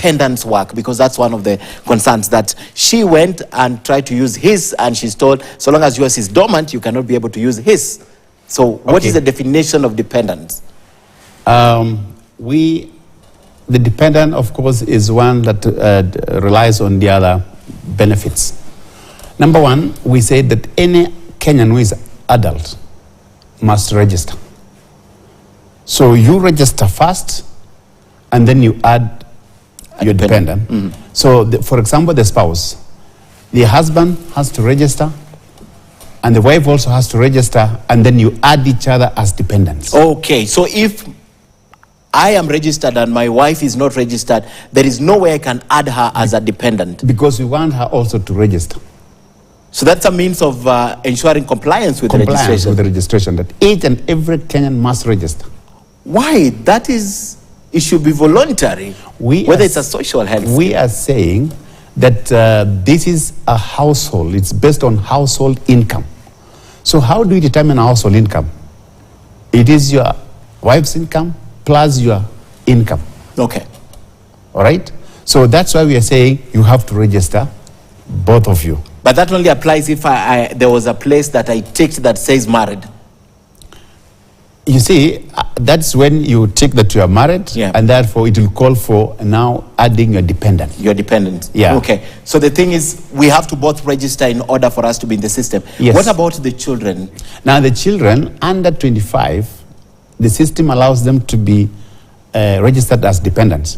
dependents work? Because that's one of the concerns, that she went and tried to use his, and she's told, so long as yours is dormant, you cannot be able to use his. So what is the definition of dependence? The dependent, of course, is one that relies on the other benefits. Number one, we say that any Kenyan who is adult must register. So you register first, and then you add your dependent. So, for example, the spouse, the husband has to register, and the wife also has to register, and then you add each other as dependents. Okay, so if I am registered and my wife is not registered, there is no way I can add her as a dependent. Because we want her also to register. So that's a means of ensuring compliance with the registration. With the registration, that each and every Kenyan must register. Why? That is, it should be voluntary, whether it's a social health. We are saying that this is a household. It's based on household income. So how do you determine household income? It is your wife's income plus your income. Okay. All right? So that's why we are saying you have to register, both of you. But that only applies if there was a place that I ticked that says married. You see, that's when you tick that you are married, and therefore it will call for now adding your dependent. Your dependent. Yeah. Okay. So the thing is, we have to both register in order for us to be in the system. Yes. What about the children? Now, the children under 25, the system allows them to be registered as dependents.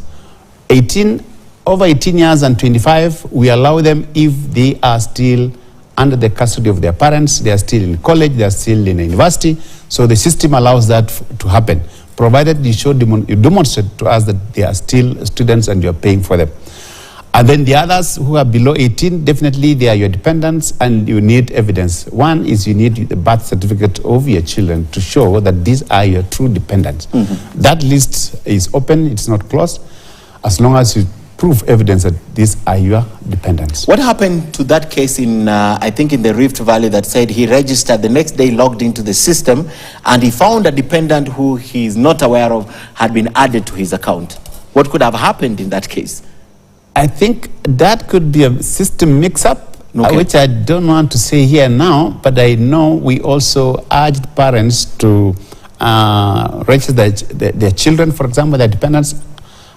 Over 18 years and 25, we allow them if they are still under the custody of their parents, they are still in college, they are still in a university. So the system allows that to happen, provided you demonstrate to us that they are still students and you are paying for them. And then the others who are below 18, definitely they are your dependents, and you need evidence. One is you need the birth certificate of your children to show that these are your true dependents. That list is open, it's not closed, as long as you prove evidence that these are your dependents. What happened to that case in, I think in the Rift Valley, that said he registered, the next day logged into the system, and he found a dependent who he is not aware of had been added to his account? What could have happened in that case? I think that could be a system mix-up, which I don't want to say here now, but I know we also urged parents to register their children, for example, their dependents,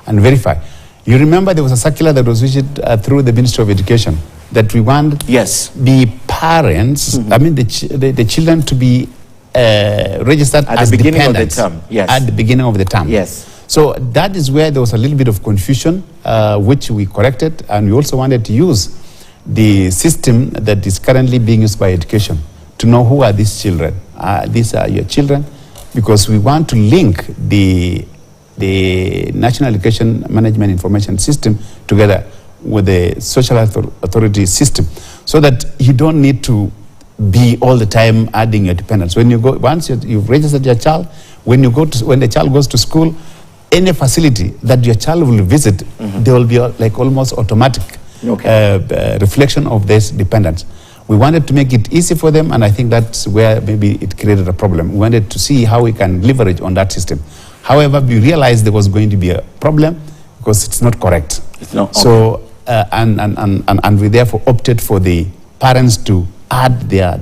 and verify. You remember there was a circular that was issued through the Ministry of Education that we want the parents, I mean the children to be registered at as the beginning dependents of the term. Yes. At the beginning of the term. Yes. So that is where there was a little bit of confusion, which we corrected, and we also wanted to use the system that is currently being used by education to know who are these children. These are your children, because we want to link the National Education Management Information System together with the Social Authority system, so that you don't need to be all the time adding your dependents. When you go, once you've registered your child, when the child goes to school, any facility that your child will visit, there will be like almost automatic reflection of this dependence. We wanted to make it easy for them, and I think that's where maybe it created a problem. We wanted to see how we can leverage on that system. However, we realized there was going to be a problem because it's not correct. It's not. So, and we therefore opted for the parents to add their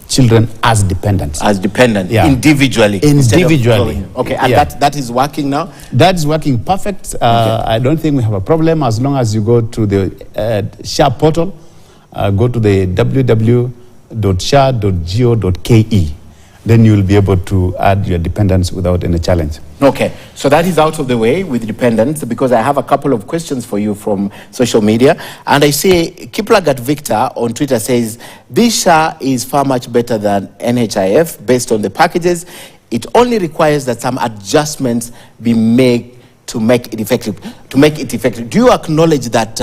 children as dependents. As dependent, individually. Individually. Okay, and that is working now? That is working perfect. I don't think we have a problem as long as you go to the SHA portal, go to the www.sha.go.ke. Then you will be able to add your dependents without any challenge. Okay, so that is out of the way with dependents, because I have a couple of questions for you from social media. And I see Kiplagat Victor on Twitter says, this SHA is far much better than NHIF based on the packages. It only requires that some adjustments be made to make it effective. Do you acknowledge that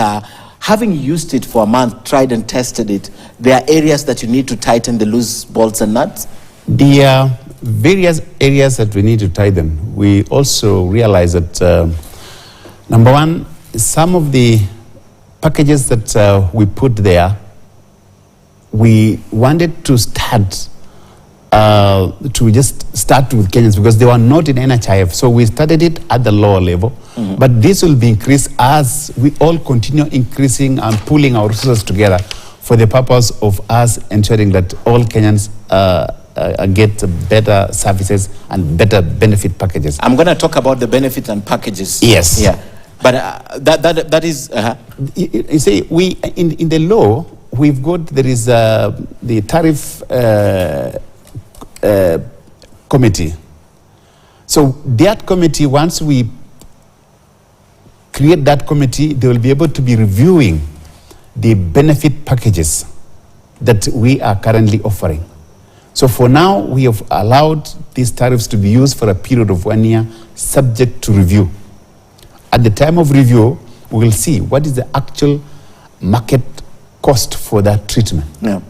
having used it for a month, tried and tested it, there are areas that you need to tighten the loose bolts and nuts? There are various areas that we need to tighten. We also realize that, number one, some of the packages that we put there, we wanted to start with Kenyans because they were not in NHIF. So we started it at the lower level. But this will be increased as we all continue increasing and pooling our resources together for the purpose of us ensuring that all Kenyans get better services and better benefit packages. I'm going to talk about the benefits and packages. Yes. Yeah. But that is... You see, we in the law, we've got, there is the tariff committee. So that committee, once we create that committee, they will be able to be reviewing the benefit packages that we are currently offering. So for now, we have allowed these tariffs to be used for a period of 1 year, subject to review. At the time of review, we will see what is the actual market cost for that treatment. Yeah.